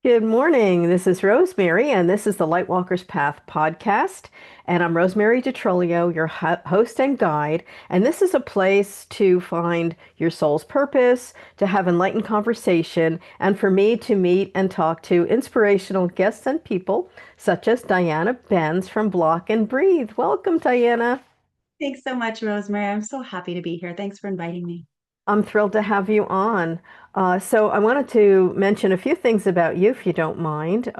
Good morning. This is Rosemary, and this is the Lightwalker's Path podcast. And I'm Rosemary DeTrolio, your host and guide. And this is a place to find your soul's purpose, to have enlightened conversation, and for me to meet and talk to inspirational guests and people, such as Diana Benz from Block and Breathe. Welcome, Diana. Thanks so much, Rosemary. I'm so happy to be here. Thanks for inviting me. I'm thrilled to have you on. So I wanted to mention a few things about you, if you don't mind.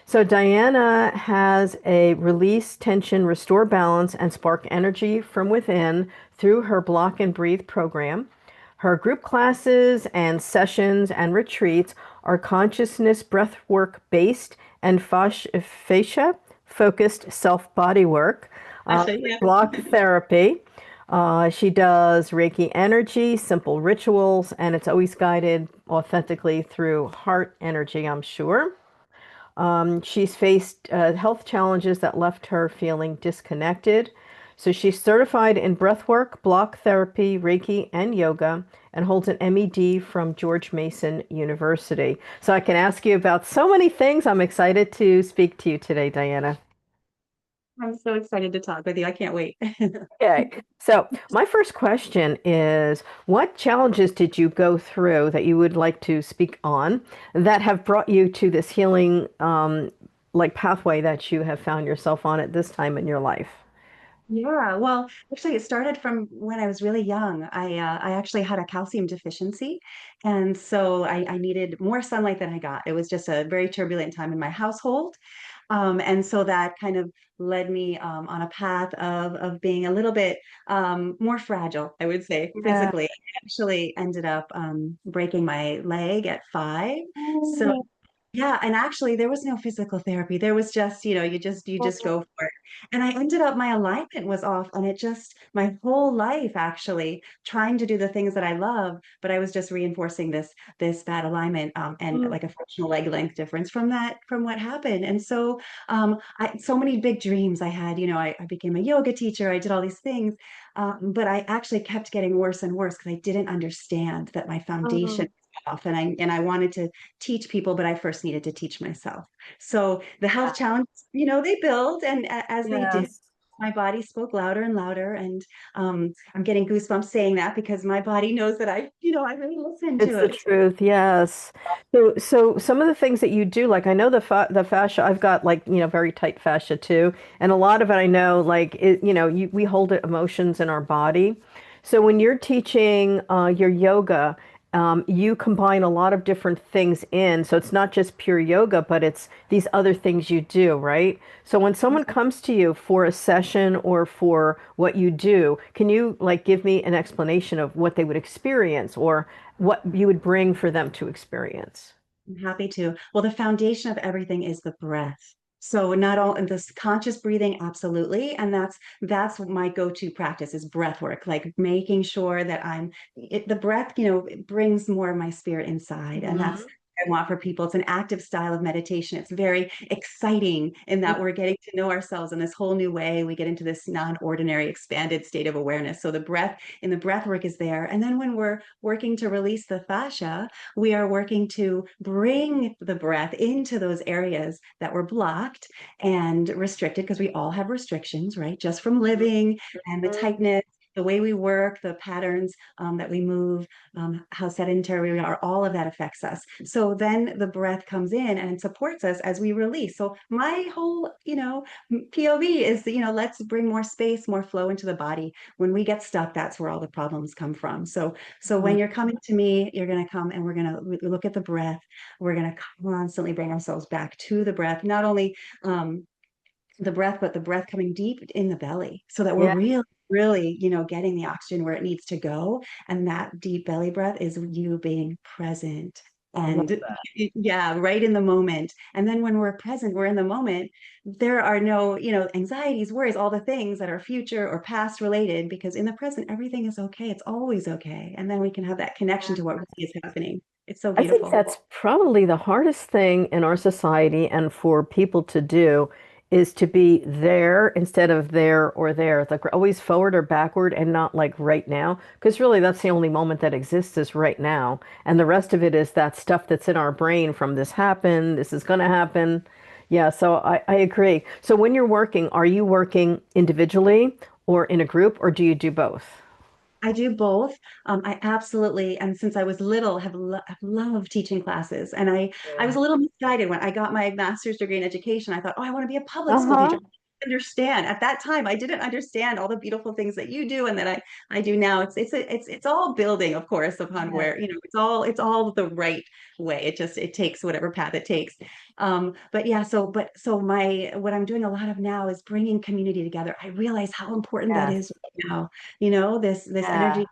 So Diana has a release, tension, restore balance, and spark energy from within through her Block and Breathe program. Her group classes and sessions and retreats are consciousness breath work based and fascia focused self body work, Actually, yeah. block therapy. She does Reiki energy, simple rituals, and it's always guided authentically through heart energy, I'm sure. She's faced health challenges that left her feeling disconnected. So she's certified in breathwork, block therapy, Reiki, and yoga, and holds an MED from George Mason University. So I can ask you about so many things. I'm excited to speak to you today, Diana. I'm so excited to talk with you. I can't wait. Okay, so my first question is, what challenges did you go through that you would like to speak on that have brought you to this healing, like pathway that you have found yourself on at this time in your life? Yeah, well, actually, it started from when I was really young. I actually had a calcium deficiency, and so I needed more sunlight than I got. It was just a very turbulent time in my household, and so that kind of led me on a path of being a little bit more fragile, I would say, Yeah. physically. I actually ended up breaking my leg at 5. So yeah, and actually there was no physical therapy. There was just, you just go for it. And I ended up my alignment was off and it just my whole life actually trying to do the things that I love, but I was just reinforcing this bad alignment and like a fractional leg length difference from what happened. And so I so many big dreams I had, I became a yoga teacher, I did all these things. But I actually kept getting worse and worse because I didn't understand that my foundation Oh, off and I wanted to teach people, but I first needed to teach myself. So the health challenges, they build, and as they did, yes. my body spoke louder and louder. And I'm getting goosebumps saying that because my body knows that I really listened It's to the it. truth, yes. So some of the things that you do, like I know the fascia, I've got like, very tight fascia too, and a lot of it I know like we hold emotions in our body. So when you're teaching your yoga, you combine a lot of different things in. So it's not just pure yoga, but it's these other things you do, right? So when someone comes to you for a session or for what you do, can you like give me an explanation of what they would experience or what you would bring for them to experience? I'm happy to. Well, the foundation of everything is the breath. So not all and this conscious breathing, absolutely. And that's my go-to practice is breath work, like making sure that the breath, it brings more of my spirit inside. And that's Mhm. what I want for people. It's an active style of meditation. It's very exciting in that we're getting to know ourselves in this whole new way. We get into this non-ordinary expanded state of awareness. So the breath work is there. And then when we're working to release the fascia, we are working to bring the breath into those areas that were blocked and restricted because we all have restrictions, right? Just from living and the Mhm. tightness, the way we work, the patterns that we move, how sedentary we are, all of that affects us. So then the breath comes in and supports us as we release. So my whole, POV is, let's bring more space, more flow into the body. When we get stuck, that's where all the problems come from. So when you're coming to me, you're going to come and we're going to look at the breath. We're going to constantly bring ourselves back to the breath, not only the breath, but the breath coming deep in the belly so that we're Yeah, really, really, getting the oxygen where it needs to go. And that deep belly breath is you being present. I love And that. yeah, right in the moment. And then when we're present, we're in the moment. There are no, anxieties, worries, all the things that are future or past related, because in the present, everything is okay. It's always okay. And then we can have that connection to what really is happening. It's so I think beautiful. that's probably the hardest thing in our society and for people to do is to be there instead of there or there. It's like we're always forward or backward and not like right now. Because really, that's the only moment that exists is right now. And the rest of it is that stuff that's in our brain from this happened, this is going to happen. Yeah, so I agree. So when you're working, are you working individually or in a group, or do you do both? I do both. I absolutely, and since I was little, have loved teaching classes. And I was Yeah. a little misguided when I got my master's degree in education. I thought, oh, I want to be a public school teacher. Uh-huh. I didn't understand at that time. I didn't understand all the beautiful things that you do and that I do now. It's all building, of course, upon Yeah. where it's all the right way. It takes whatever path it takes. But yeah, so my what I'm doing a lot of now is bringing community together. I realize how important that Yes. is right now, this Yeah. energy.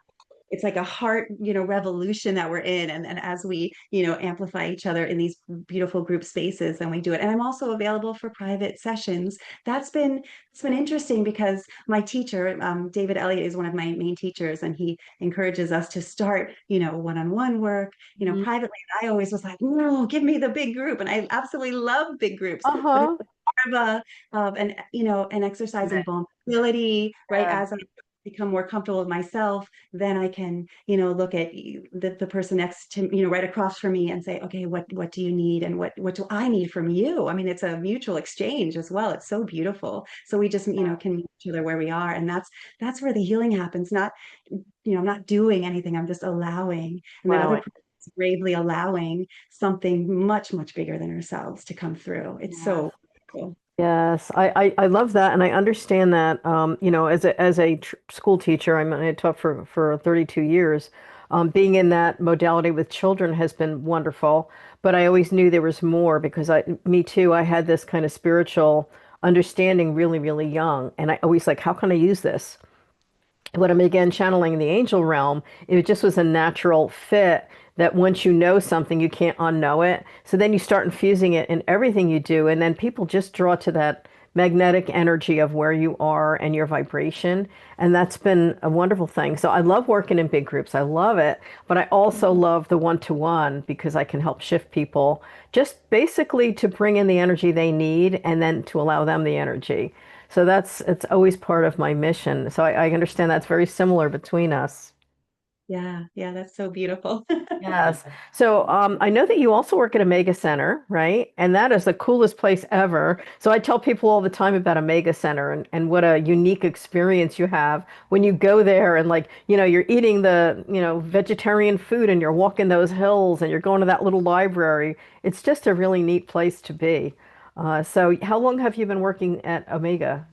It's like a heart, revolution that we're in. And as we, amplify each other in these beautiful group spaces, then we do it. And I'm also available for private sessions. It's been interesting because my teacher, David Elliott, is one of my main teachers, and he encourages us to start, one-on-one work, Mhm. privately. And I always was like, no, give me the big group. And I absolutely love big groups, but it's Uh-huh. more of an exercise in Right. vulnerability, right? Yeah. As I become more comfortable with myself, then I can, look at the person next to, right across from me and say, okay, what do you need? And what do I need from you? I mean, it's a mutual exchange as well. It's so beautiful. So we just, can meet each other where we are. And that's where the healing happens. Not, I'm not doing anything. I'm just allowing. And that other Wow. person is bravely allowing something much, much bigger than ourselves to come through. It's Yes. so cool. Yes, I love that, and I understand that. As a school teacher, I taught for 32 years. Being in that modality with children has been wonderful, but I always knew there was more because me too, I had this kind of spiritual understanding really, really young, and I always like, how can I use this? When I'm again channeling the angel realm, it just was a natural fit that once you know something, you can't unknow it. So then you start infusing it in everything you do, and then people just draw to that magnetic energy of where you are and your vibration. And that's been a wonderful thing. So I love working in big groups. I love it. But I also love the one-to-one because I can help shift people just basically to bring in the energy they need and then to allow them the energy. So it's always part of my mission. So I understand that's very similar between us. Yeah, yeah, that's so beautiful. Yes. So I know that you also work at a mega center, right? And that is the coolest place ever. So I tell people all the time about a mega center and what a unique experience you have when you go there and like, you're eating the, vegetarian food and you're walking those hills and you're going to that little library. It's just a really neat place to be. So how long have you been working at Omega?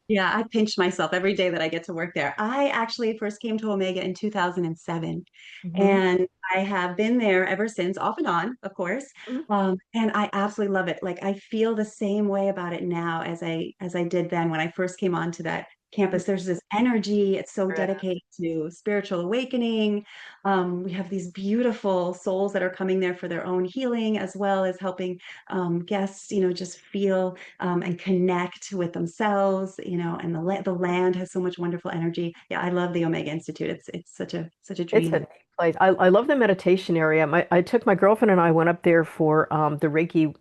Yeah, I pinch myself every day that I get to work there. I actually first came to Omega in 2007, Hmm. and I have been there ever since, off and on, of course. And I absolutely love it. Like I feel the same way about it now as I did then when I first came onto that campus. There's this energy. It's so dedicated to spiritual awakening. We have these beautiful souls that are coming there for their own healing, as well as helping guests, just feel and connect with themselves, and the land has so much wonderful energy. Yeah, I love the Omega Institute. It's such a It's a dream. neat place. I love the meditation area. I took my girlfriend and I went up there for the Reiki,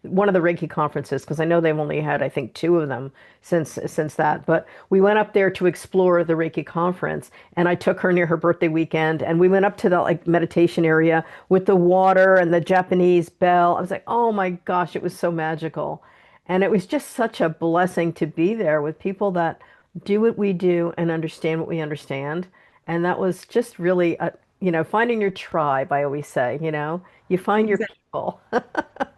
one of the Reiki conferences, because I know they've only had, I think, two of them since that. But we went up there to explore the Reiki conference, and I took her near her birthday weekend, and we went up to the like meditation area with the water and the Japanese bell. I was like, oh my gosh, it was so magical. And it was just such a blessing to be there with people that do what we do and understand what we understand. And that was just really, finding your tribe, I always say, you find your Exactly. people.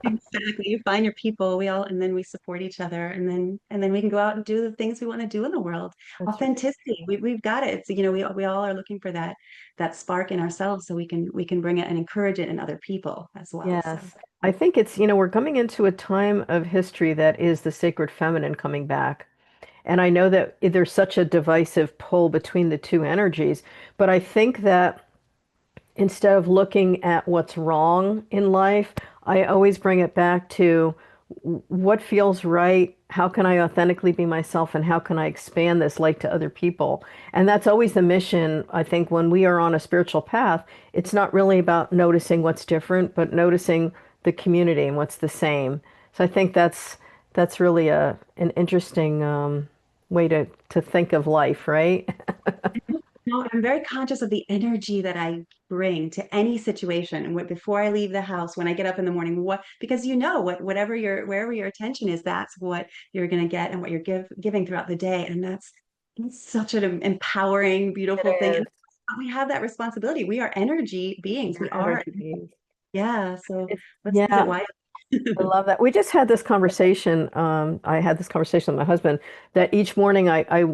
Exactly. You find your people, and then we support each other, and then we can go out and do the things we want to do in the world. That's right. Authenticity. We've got it. It's, we all are looking for that spark in ourselves so we can bring it and encourage it in other people as well. So Yes. I think it's, we're coming into a time of history that is the sacred feminine coming back. And I know that there's such a divisive pull between the two energies, but I think that instead of looking at what's wrong in life, I always bring it back to what feels right, how can I authentically be myself, and how can I expand this light to other people? And that's always the mission. I think when we are on a spiritual path, it's not really about noticing what's different, but noticing the community and what's the same. So I think That's really an interesting way to think of life, right? No, I'm very conscious of the energy that I bring to any situation. And before I leave the house, when I get up in the morning, because you know whatever wherever your attention is, that's what you're going to get and what you're giving throughout the day. And that's such an empowering, It beautiful thing. And is. we have that responsibility. We are energy beings. We Your are, energy beings. yeah. So let's use it Yeah, wisely. I love that. We just had this conversation. I had this conversation with my husband that each morning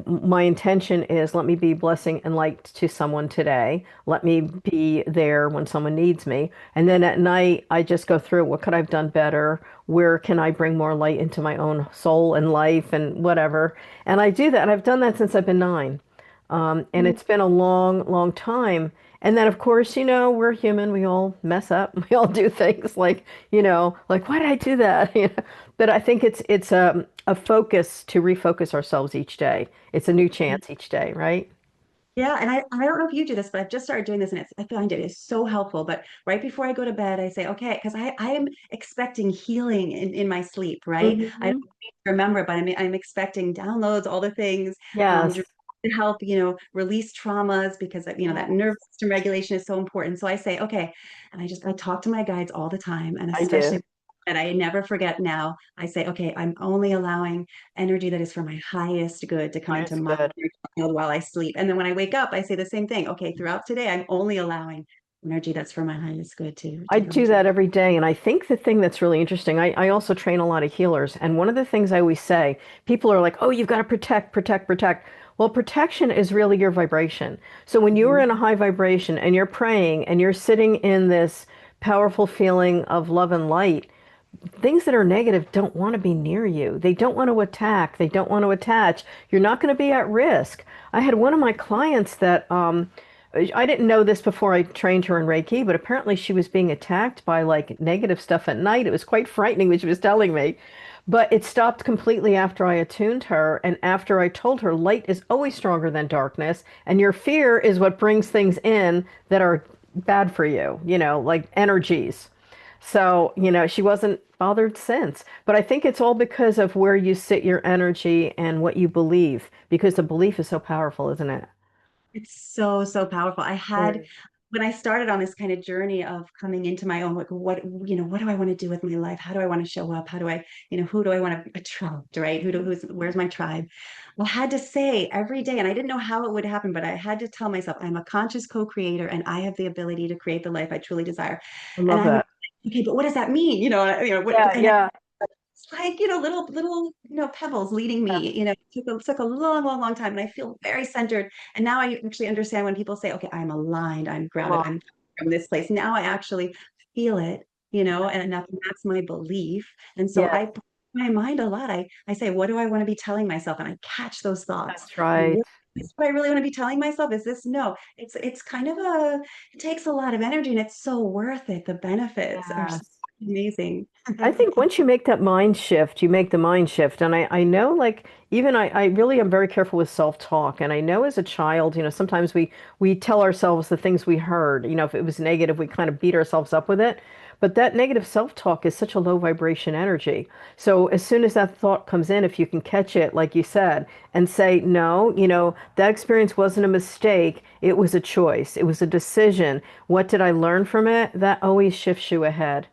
my intention is let me be blessing and light to someone today. Let me be there when someone needs me. And then at night, I just go through what could I have done better? Where can I bring more light into my own soul and life and whatever? And I do that. And I've done that since I've been 9. And it's been a long, long time. And then, of course, we're human. We all mess up. We all do things like, like, why did I do that? But I think it's a focus to refocus ourselves each day. It's a new chance each day, right? Yeah, and I don't know if you do this, but I've just started doing this and I find it is so helpful. But right before I go to bed, I say, okay, because I am expecting healing in my sleep, right? I don't Hmm. remember, but I'm expecting downloads, all the things Yes. to help, release traumas because that Yes, nervous system regulation is so important. So I say, okay, and I talk to my guides all the time, and I do. especially and I never forget now. I say, okay, I'm only allowing energy that is for my highest good to come into It's my good. child while I sleep. And then when I wake up, I say the same thing. Okay, throughout today, I'm only allowing energy that's for my highest good I to come do into. that every day. And I think the thing that's really interesting, I also train a lot of healers. And one of the things I always say, people are like, oh, you've got to protect, protect, protect. Well, protection is really your vibration. So when you're Mhm. in a high vibration and you're praying and you're sitting in this powerful feeling of love and light, things that are negative don't want to be near you. They don't want to attack. They don't want to attach. You're not going to be at risk. I had one of my clients that I didn't know this before I trained her in Reiki, but apparently she was being attacked by like negative stuff at night. It was quite frightening what she was telling me. But it stopped completely after I attuned her and after I told her light is always stronger than darkness, and your fear is what brings things in that are bad for you, like energies. So, she wasn't bothered since. But I think it's all because of where you sit your energy and what you believe, because the belief is so powerful, isn't it? It's so, so powerful. Mm. When I started on this kind of journey of coming into my own, like what do I want to do with my life? How do I want to show up? How do I, who do I want to attract, right? Where's my tribe? I had to say every day, and I didn't know how it would happen, but I had to tell myself, I'm a conscious co-creator and I have the ability to create the life I truly desire. I And love I would, that. okay, but what does that mean? Yeah, And yeah. it's like, little, pebbles leading me. It took a long, long, long time. And I feel very centered. And now I actually understand when people say, okay, I'm aligned, I'm Come grounded, on. I'm from this place. Now I actually feel it, and that's my belief. And so Yeah, I put my mind a lot. I say, what do I want to be telling myself? And I catch those thoughts. that's right. Is what I really want to be telling myself? Is this no? It's kind of it takes a lot of energy and it's so worth it. The benefits are so Yes. amazing. I think once you make that mind shift, you make the mind shift. And I know, like, even I really am very careful with self-talk. And I know as a child, sometimes we tell ourselves the things we heard. If it was negative, we kind of beat ourselves up with it. But that negative self-talk is such a low vibration energy. So as soon as that thought comes in, if you can catch it, like you said, and say, no, that experience wasn't a mistake. It was a choice. It was a decision. What did I learn from it? That always shifts you ahead.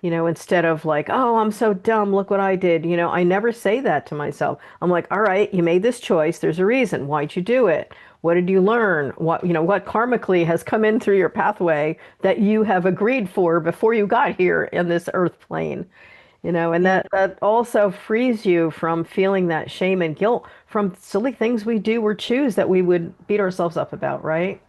Instead of like, oh, I'm so dumb, look what I did. I never say that to myself. I'm like, all right, you made this choice. There's a reason. Why'd you do it? What did you learn? What karmically has come in through your pathway that you have agreed for before you got here in this earth plane? And Yeah. that also frees you from feeling that shame and guilt from silly things we do or choose that we would beat ourselves up about, right?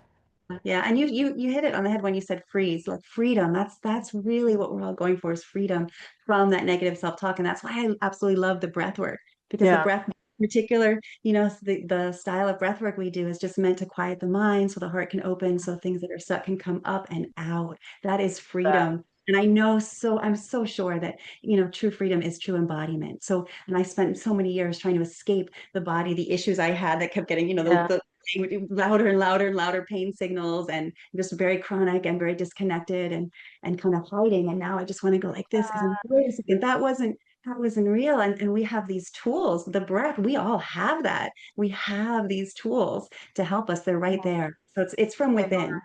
Yeah, and you hit it on the head when you said freeze, like freedom. That's really what we're all going for is freedom from that negative self-talk. And that's why I absolutely love the breath work because the Yeah. breath in particular, the style of breath work we do is just meant to quiet the mind so the heart can open so things that are stuck can come up and out. That is That. freedom. And I'm so sure that, true freedom is true embodiment. So, and I spent so many years trying to escape the body, the issues I had that kept getting, Yeah. louder and louder and louder pain signals and just very chronic and very disconnected and kind of hiding. And now I just want to go like this because wait a second, that wasn't real. And we have these tools, the breath, we all have that. We have these tools to help us. They're right there. So it's from within.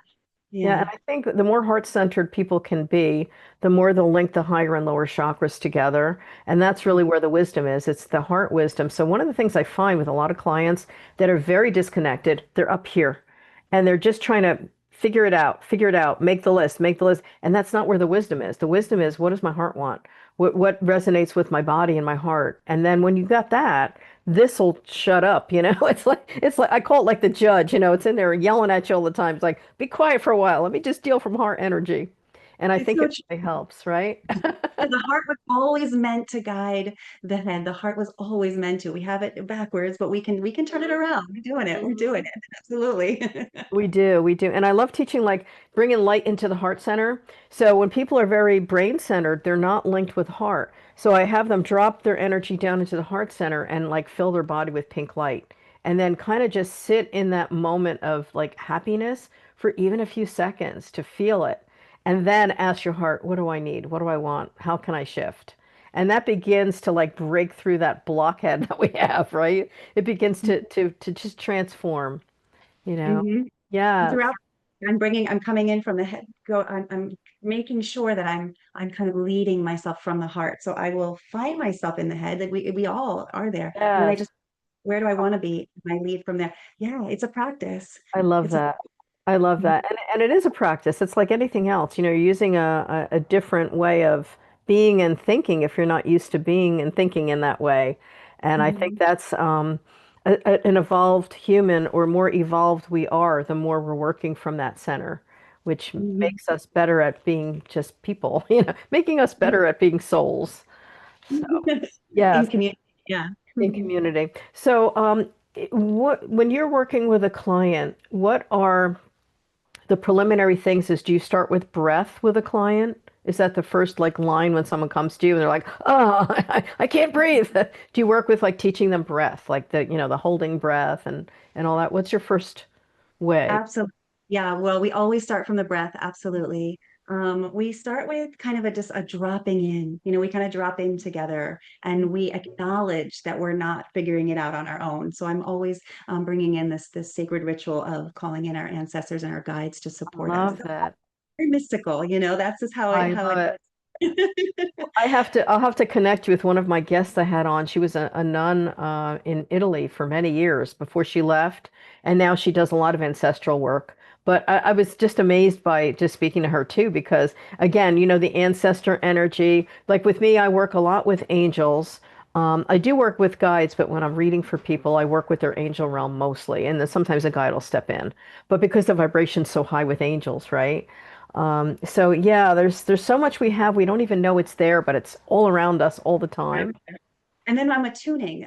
Yeah, and Yeah. I think the more heart-centered people can be, the more they'll link the higher and lower chakras together. And that's really where the wisdom is. It's the heart wisdom. So one of the things I find with a lot of clients that are very disconnected, they're up here and they're just trying to figure it out, make the list, make the list. And that's not where the wisdom is. The wisdom is, what does my heart want? What resonates with my body and my heart? And then when you got that, this will shut up, you know. It's like I call it like the judge, you know, it's in there yelling at you all the time. It's like, be quiet for a while. Let me just deal from heart energy. And I It's think so it true. really helps, right? The heart was always meant to guide the head. The heart was always meant to. We have it backwards, but we can turn it around. We're doing it. We're doing it. Absolutely. We do, we do. And I love teaching like bringing light into the heart center. So when people are very brain centered, they're not linked with heart. So I have them drop their energy down into the heart center and like fill their body with pink light. And then kind of just sit in that moment of like happiness for even a few seconds to feel it. And then ask your heart, what do I need? What do I want? How can I shift? And that begins to like break through that blockhead that we have, right? It begins to just transform, you know. hmm Yes, Throughout, I'm coming in from the head. I'm making sure that I'm kind of leading myself from the heart. So I will find myself in the head. That we all are there, and then I yes. just, where do I want to be? And I lead from there. Yeah, it's a practice. I love It's a that. I love that. And it is a practice. It's like anything else. You know, you're using a different way of being and thinking if you're not used to being and thinking in that way. And I think Mhm. that's an evolved human or more evolved we are, the more we're working from that center, which Mhm. makes us better at being just people, you know, making us better at being souls. So, In yes, community. Yeah. in community. So, what when you're working with a client, what are the preliminary things? Is do you start with breath with a client? Is that the first like line when someone comes to you and they're like, "Oh, I can't breathe." Do you work with like teaching them breath, like the, you know, the holding breath and all that? What's your first way? Absolutely. Yeah, well, we always start from the breath. Absolutely. We start with kind of just a dropping in. We kind of drop in together and we acknowledge that we're not figuring it out on our own. So I'm always bringing in this sacred ritual of calling in our ancestors and our guides to I support us. love that. Very mystical, that's just how I how love it it. is. I'll have to connect you with one of my guests I had on. She was a nun in Italy for many years before she left, and now she does a lot of ancestral work. But I was just amazed by just speaking to her too, because again, you know, the ancestor energy. Like with me, I work a lot with angels. I do work with guides, but when I'm reading for people, I work with their angel realm mostly, and then sometimes a guide will step in. But because the vibration's so high with angels, right? So yeah, there's so much we have we don't even know it's there, but it's all around us all the time. And then I'm attuning.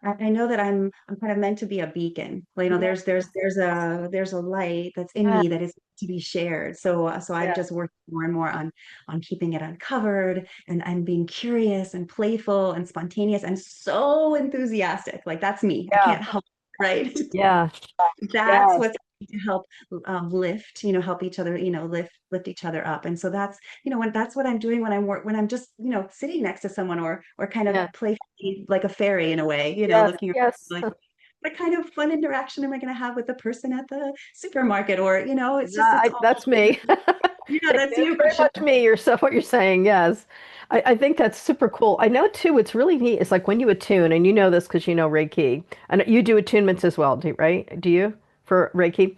I know that I'm kind of meant to be a beacon. Well, Yeah, there's a light that's in yeah, me that is to be shared. So I'm yeah, just working more and more on keeping it uncovered and being curious and playful and spontaneous and so enthusiastic. Like that's me. I yeah, can't help it, right? yeah, That's yes, what's to help lift, help each other, lift each other up. And so that's, when that's what I'm doing when I'm just, sitting next to someone or kind of yeah, playfully like a fairy in a way, yes, looking around yes. like what kind of fun interaction am I going to have with the person at the supermarket? Or, it's just, it's all, That's me. yeah, that's That's you for very sure. much me. What you're saying. Yes, I think that's super cool. I know too. It's really neat. It's like when you attune, and you know this because you know Reiki, and you do attunements as well, right? Do you for Reiki?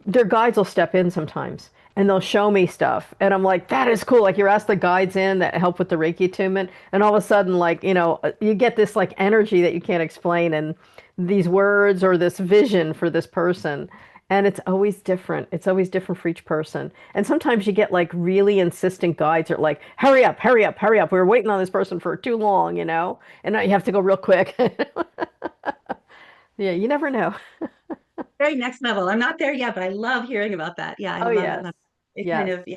Their guides will step in sometimes and they'll show me stuff. And I'm like, that is cool. Like you ask the guides in that help with the Reiki attunement. And all of a sudden, like, you know, you get this like energy that you can't explain and these words or this vision for this person. And it's always different. It's always different for each person. And sometimes you get like really insistent guides that are like, hurry up, hurry up, hurry up. We were waiting on this person for too long, you know? And now you have to go real quick. Yeah, you never know. Very next level. I'm not there yet, but I love hearing about that. Yeah, I Oh, love yes. that. It kind Yes. of, yeah.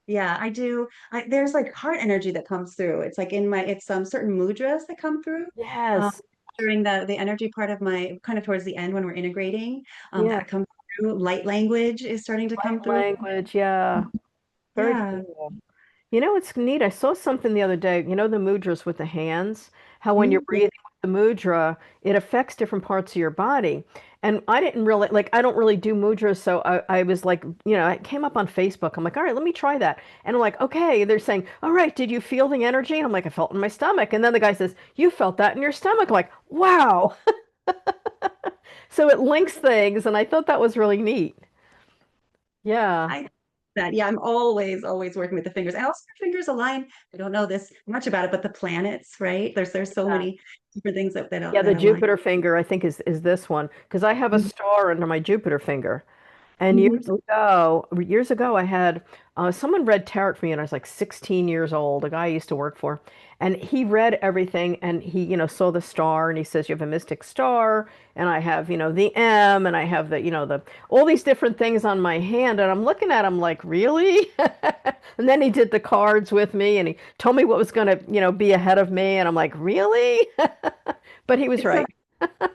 Yeah, I do. There's like heart energy that comes through. It's like it's certain mudras that come through um, Yes. during the energy part of my kind of towards the end when we're integrating. Yeah. That comes through. Light language is starting to come Light through. language. Yeah. Very Yeah. cool. You know, it's neat. I saw something the other day. You know, the mudras with the hands, how when you're Yeah. breathing with the mudra, it affects different parts of your body. And I didn't really like, I don't really do mudras. So I was like, it came up on Facebook. I'm like, all right, let me try that. And I'm like, okay, they're saying, all right, did you feel the energy? And I'm like, I felt it in my stomach. And then the guy says, you felt that in your stomach. I'm like, wow. So it links things. And I thought that was really neat. Yeah. I that yeah, I'm always working with the fingers. And also fingers align. I don't know this much about it, but the planets, right? There's so many different things Yeah, the that align. Jupiter finger, I think is this one because I have a star under my Jupiter finger. And Mhm. years ago, I had someone read tarot for me, and I was like 16 years old. A guy I used to work for, and he read everything, and he, saw the star, and he says, "You have a mystic star," and I have, the M, and I have the all these different things on my hand, and I'm looking at him like, really? And then he did the cards with me, and he told me what was going to, be ahead of me, and I'm like, really? But he was It's so right.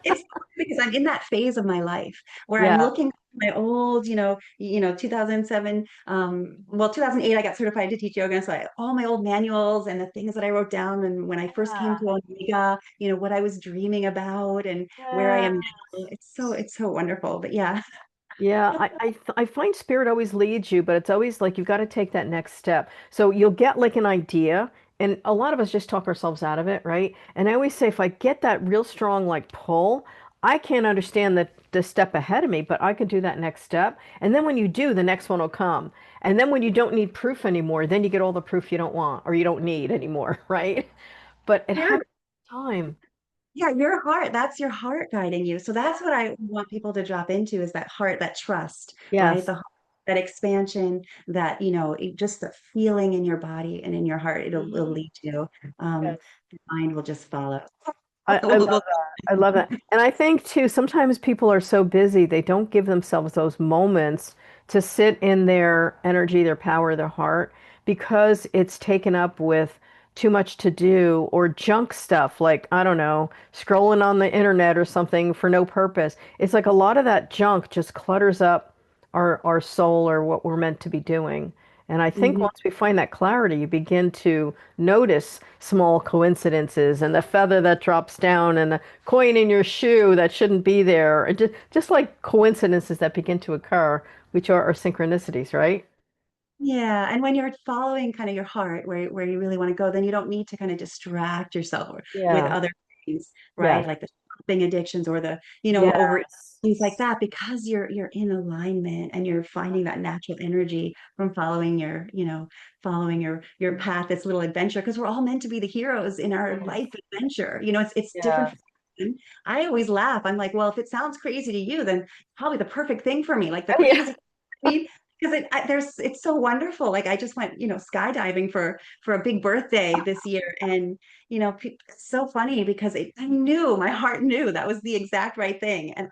it's so because I'm in that phase of my life where I'm Yeah. looking at my old, 2007, well, 2008, I got certified to teach yoga. So all my old manuals and the things that I wrote down and when I first came to Omega, what I was dreaming about and where I Yeah. am now. It's so wonderful. But yeah. Yeah, I find spirit always leads you, but it's always like you've got to take that next step. So you'll get like an idea, and a lot of us just talk ourselves out of it, right? And I always say if I get that real strong like pull, I can't understand the step ahead of me, but I can do that next step. And then when you do, the next one will come. And then when you don't need proof anymore, then you get all the proof you don't want or you don't need anymore, right? But it You're happens time. Yeah, your heart, that's your heart guiding you. So that's what I want people to drop into is that heart, that trust, right? Yes. That expansion, that, just the feeling in your body and in your heart, it'll Mhm. lead you. Um, the mind will just follow. I love that. I love that. And I think too, sometimes people are so busy, they don't give themselves those moments to sit in their energy, their power, their heart, because it's taken up with too much to do or junk stuff, like, I don't know, scrolling on the internet or something for no purpose. It's like a lot of that junk just clutters up our soul or what we're meant to be doing. And I think Mhm. once we find that clarity, you begin to notice small coincidences and the feather that drops down and the coin in your shoe that shouldn't be there. And just like coincidences that begin to occur, which are synchronicities, right? Yeah, and when you're following kind of your heart where you really want to go, then you don't need to kind of distract yourself with Yeah. other things, right? Yes. Like the shopping addictions or the, over Yes. things like that, because you're in alignment and you're finding that natural energy from following following your path, this little adventure, because we're all meant to be the heroes in our life adventure. It's different Yeah. for everyone. I always laugh. I'm like, well, if it sounds crazy to you, then probably the perfect thing for me, like the Yeah. crazy. Because it's so wonderful. Like I just went, skydiving for a big birthday this year, and it's so funny because I knew my heart knew that was the exact right thing, and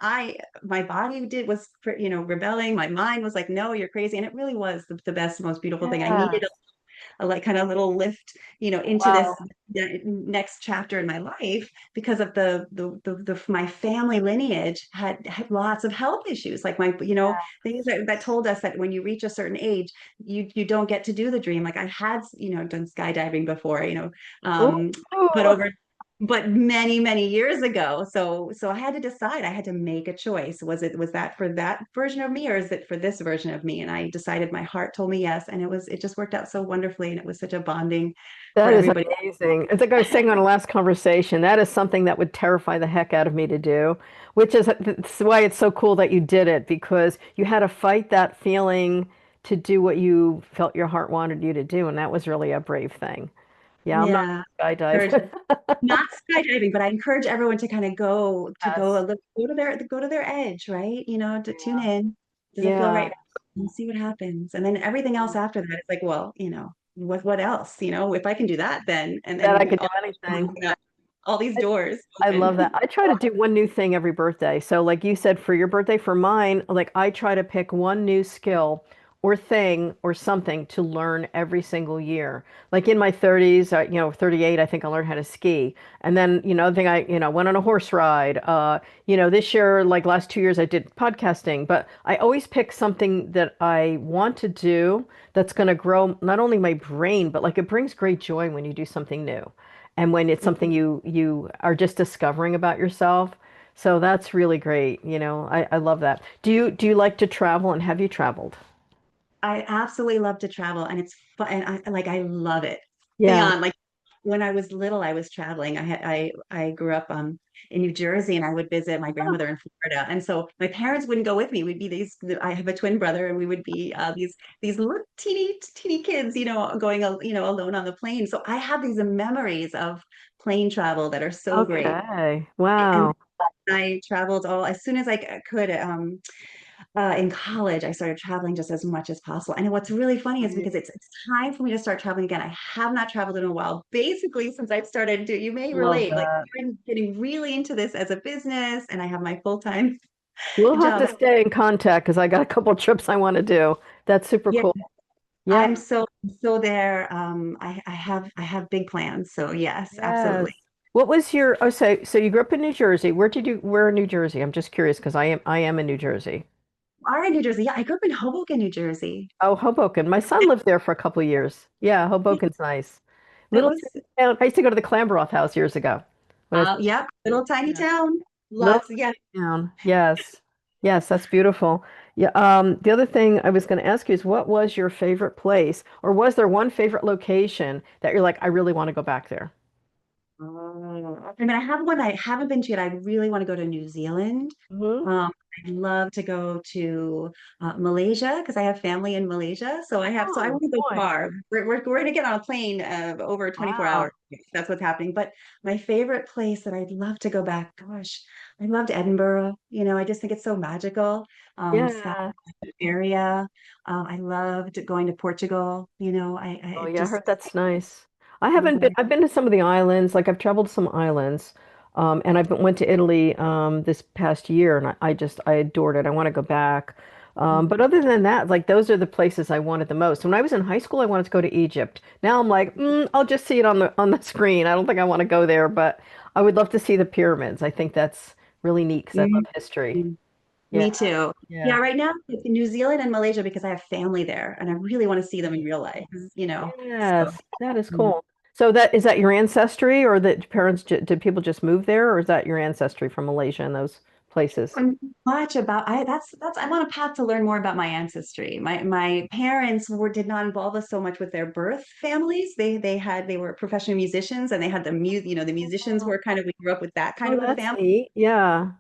my body did was rebelling. My mind was like, no, you're crazy, and it really was the best, most beautiful thing. I needed Yes. a like kind of little lift, into this Wow. next chapter in my life because of my family lineage had lots of health issues. Like my, things that told us that when you reach a certain age, you don't get to do the dream. Like I had, done skydiving before, Ooh. um, but but many years ago. So I had to decide. I had to make a choice. Was that for that version of me, or is it for this version of me? And I decided. My heart told me yes, and it just worked out so wonderfully, and it was such a bonding for That is everybody. amazing. It's like I was saying on the last conversation, that is something that would terrify the heck out of me to do, which is that's why it's so cool that you did it because you had to fight that feeling to do what you felt your heart wanted you to do, and that was really a brave thing. Yeah, I'm not Yeah. gonna Encourage skydive. not skydiving, but I encourage everyone to kind of go a Yes. little go to their edge, right? To tune in. Does it feel Yeah. right? And see what happens. And then everything else after that, it's like, well, what else? If I can do that, then and That I then could do anything. all these I, doors I open. love that. I try to do one new thing every birthday. So like you said, for your birthday, for mine, like I try to pick one new skill or thing or something to learn every single year. Like in my 30s, 38, I think I learned how to ski. And then, the thing went on a horse ride. This year, like last 2 years, I did podcasting, but I always pick something that I want to do that's going to grow not only my brain, but like it brings great joy when you do something new. And when it's something you are just discovering about yourself. So that's really great. I love that. Do you like to travel and have you traveled? I absolutely love to travel and it's fun and I love it. Yeah. Beyond like when I was little, I was traveling. I grew up in New Jersey and I would visit my Oh, grandmother in Florida. And so my parents wouldn't go with me. We'd be these I have a twin brother and we would be these little teeny kids, going alone on the plane. So I have these memories of plane travel that are so great. okay. And Wow. I traveled all as soon as I could. In college, I started traveling just as much as possible. And what's really funny is because it's time for me to start traveling again. I have not traveled in a while, basically since I've started to, you may Love relate, like that. I'm getting really into this as a business and I have my full-time We'll have to job. stay in contact because I got a couple trips I want to do. That's super Yeah, cool. Yeah. I'm so there. I have big plans. So yes, absolutely. Yes. What was your, oh, so you grew up in New Jersey. Where in New Jersey? I'm just curious because I am in New Jersey. All right, New Jersey. Yeah, I grew up in Hoboken, New Jersey. Oh, Hoboken. My son lived there for a couple of years. Yeah, Hoboken's nice. It Little was tiny town. I used to go to the Clamberoth house years ago when I was yep, little tiny yeah. town. Little Lots, yeah. town. Yes. Yes, that's beautiful. Yeah, the other thing I was going to ask you is what was your favorite place, or was there one favorite location that you're like, I really want to go back there? Oh, I mean, I have one I haven't been to yet. I really want to go to New Zealand. Hmm. I'd love to go to Malaysia because I have family in Malaysia. So I Oh, want to go boy. far. We're going to get on a plane over 24 Wow. hours. That's what's happening. But my favorite place that I'd love to go back, gosh, I loved Edinburgh. I just think it's so magical. Scotland Yeah. area. I loved going to Portugal. Oh, I yeah, I just heard that's nice. I haven't been, I've been to some of the islands, like I've traveled to some islands, and went to Italy this past year, and I adored it. I want to go back. But other than that, like those are the places I wanted the most. When I was in high school, I wanted to go to Egypt. Now I'm like, I'll just see it on the screen. I don't think I want to go there, but I would love to see the pyramids. I think that's really neat because I love history. Mhm. Yeah, Me too. Yeah, yeah. right now it's in New Zealand and Malaysia because I have family there and I really want to see them in real life. So Yes, that is mm, cool. So that is that your ancestry, or that did people just move there, or is that your ancestry from Malaysia and those places? much about I that's I'm on a path to learn more about my ancestry. My parents did not involve us so much with their birth families. They were professional musicians and they had the musicians Oh, were kind of we grew up with that kind oh, of a that's family. neat. Yeah,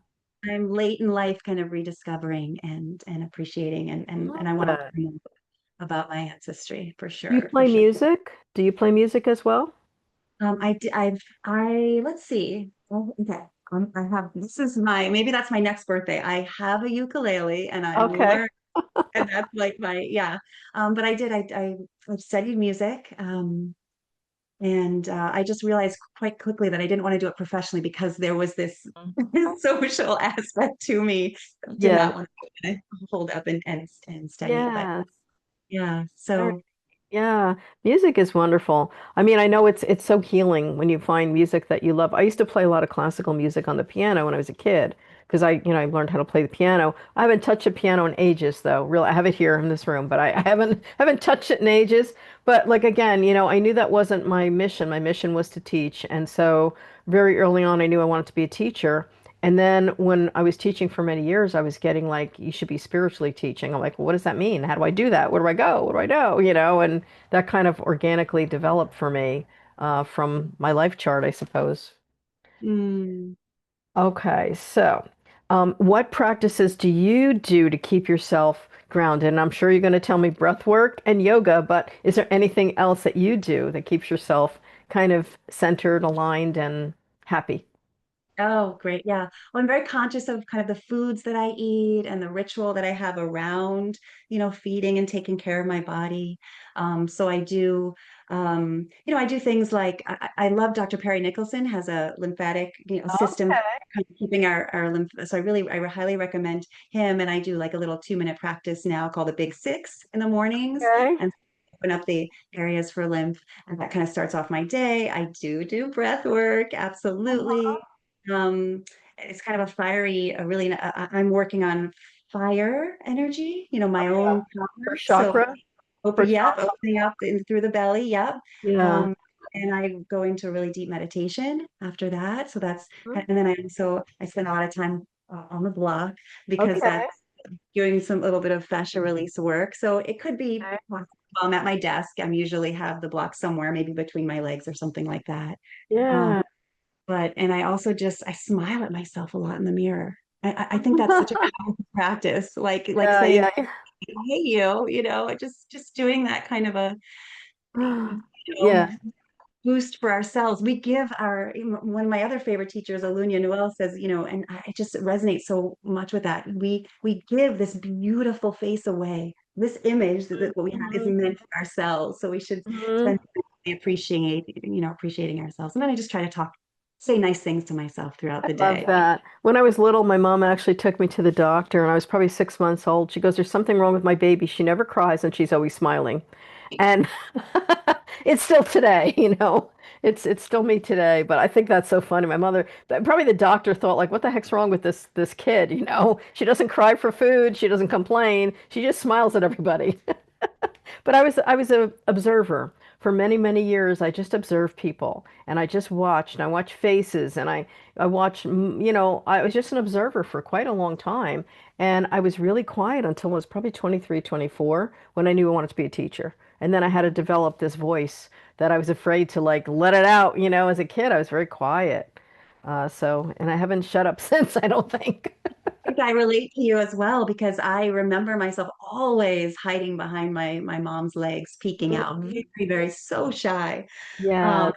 I'm late in life kind of rediscovering and appreciating and love I want to that. learn about my ancestry for Do you sure, for play sure. music? Do you play music as well? Let's see. Oh, okay. I have, this is maybe that's my next birthday. I have a ukulele and I'm Okay. learning, and that's like yeah. But I've studied music. And I just realized quite quickly that I didn't want to do it professionally because there was this social aspect to me. I did Yes. not want to hold up and study, but Yes. yeah. Very. So Yeah, music is wonderful. I mean, I know it's so healing when you find music that you love. I used to play a lot of classical music on the piano when I was a kid because I learned how to play the piano. I haven't touched a piano in ages though. Really, I have it here in this room, but I haven't touched it in ages. But like again, I knew that wasn't my mission. My mission was to teach, and so very early on, I knew I wanted to be a teacher. And then when I was teaching for many years, I was getting like, you should be spiritually teaching. I'm like, well, what does that mean? How do I do that? Where do I go? What do I know? And that kind of organically developed for me from my life chart, I suppose. mm, Okay, so what practices do you do to keep yourself grounded? And I'm sure you're going to tell me breath work and yoga, but is there anything else that you do that keeps yourself kind of centered, aligned, and happy? Oh, great. Yeah. Well, I'm very conscious of kind of the foods that I eat and the ritual that I have around, feeding and taking care of my body. So I do, I do things like I love Dr. Perry Nicholson has a lymphatic, system Okay. kind of keeping our lymph. So I highly recommend him. And I do like a little 2-minute practice now called the Big Six in the mornings Okay. and open up the areas for lymph. And that kind of starts off my day. I do breath work. Absolutely. Um, it's kind of a fiery, a really, I'm working on fire energy, Oh my yeah. own For power. So chakra. For open, yep, chakra. opening up through the belly, yep. Yeah. Um, and I go into really deep meditation after that. So that's, Mhm. and then I spend a lot of time on the block because Okay. that's doing some little bit of fascia release work. So it could be Okay. while I'm at my desk, I'm usually have the block somewhere, maybe between my legs or something like that. Um, Yeah. and I also I smile at myself a lot in the mirror. I think that's such a powerful practice. Like Yeah, saying, yeah, hey, just doing that kind of a, yeah. know, Yeah. boost for ourselves. We give one of my other favorite teachers, Alunia Noel, says, and I just resonate so much with that. We give this beautiful face away. This image that what we have is Mhm. meant for ourselves. So we should Mhm. spend appreciating ourselves. And then I just try to say nice things to myself throughout I the love day. that. When I was little, my mom actually took me to the doctor, and I was probably 6 months old. She goes, "There's something wrong with my baby. She never cries, and she's always smiling." And it's still today, you know. It's still me today, but I think that's so funny. My mother, probably the doctor thought like, "What the heck's wrong with this kid?" You know, she doesn't cry for food, she doesn't complain, she just smiles at everybody. But I was a observer for many, many years. I just observed people and I just watched and I watched faces and I watched, I was just an observer for quite a long time. And I was really quiet until I was probably 23, 24 when I knew I wanted to be a teacher. And then I had to develop this voice that I was afraid to like let it out. As a kid, I was very quiet. And I haven't shut up since, I don't think. Think I relate to you as well because I remember myself always hiding behind my mom's legs, peeking out, very, very so shy. Yeah. Um,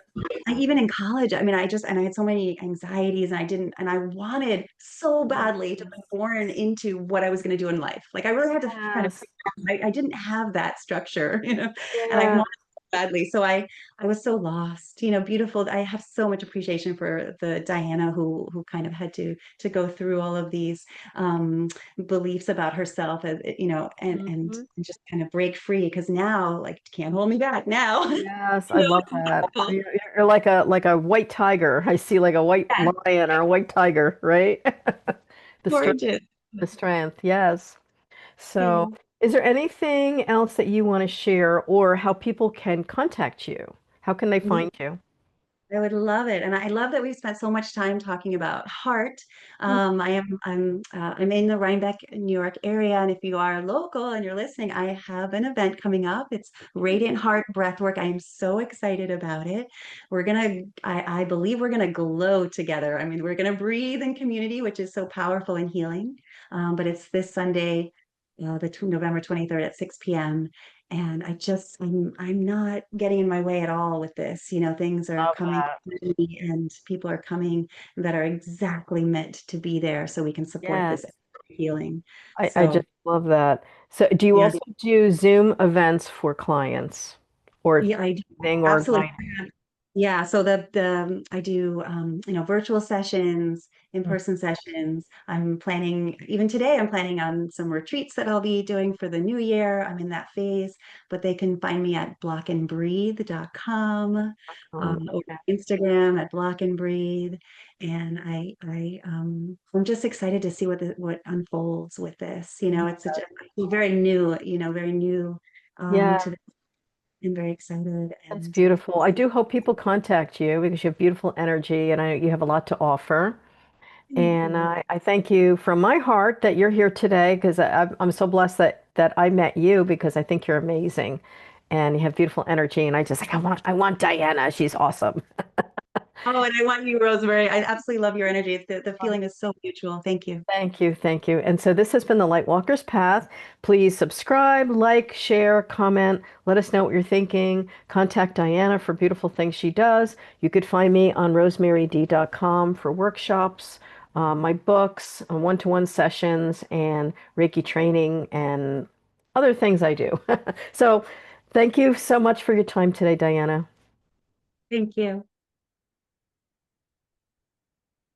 even in college, I mean, I had so many anxieties and I wanted so badly to be born into what I was going to do in life. Like I really had to kind of, Yes. I didn't have that structure, and I Yeah. wanted so badly. So I was so lost, beautiful. I have so much appreciation for the Diana who kind of had to go through all of these um, beliefs about herself, Mhm. and just kind of break free because now, like, can't hold me back now. Yes, I You know, love it's that. wonderful. You're like a white tiger. I see like a white Yes, lion or a white tiger, right? The strength, gorgeous. the strength. Yes. So, Yeah. is there anything else that you want to share or how people can contact you? How can they find you? I would love it, and I love that we've spent so much time talking about heart. I'm in the Rhinebeck, New York area, and if you are local and you're listening, I have an event coming up. It's Radiant Heart Breathwork. I am so excited about it. I believe we're gonna glow together. I mean, we're gonna breathe in community, which is so powerful and healing. But it's this Sunday, November 23rd at 6 p.m. And I'm not getting in my way at all with this. Things are Love coming that. to me and people are coming that are exactly meant to be there so we can support Yes. this healing. I So just love that. So, do you yeah, also do Zoom events for clients or yeah, I do. thing or Absolutely. guiding? Yeah, so I do virtual sessions, in-person sessions. I'm planning even today. I'm planning on some retreats that I'll be doing for the new year. I'm in that phase, but they can find me at blockandbreathe.com, or Okay. Instagram at block and breathe. And I'm just excited to see what unfolds with this. It's such a very new Yeah. to this. I'm very excited That's and beautiful. I do hope people contact you because you have beautiful energy and I know you have a lot to offer. thank And you. I thank you from my heart that you're here today because I'm so blessed that I met you because I think you're amazing and you have beautiful energy. And I just like, I want Diana. She's awesome. Oh, and I want you, Rosemary. I absolutely love your energy. The feeling is so mutual. Thank you. Thank you, thank you. And so this has been the Lightwalker's Path. Please subscribe, like, share, comment. Let us know what you're thinking. Contact Diana for beautiful things she does. You could find me on rosemaryd.com for workshops, my books, one-to-one sessions, and Reiki training, and other things I do. So thank you so much for your time today, Diana. Thank you.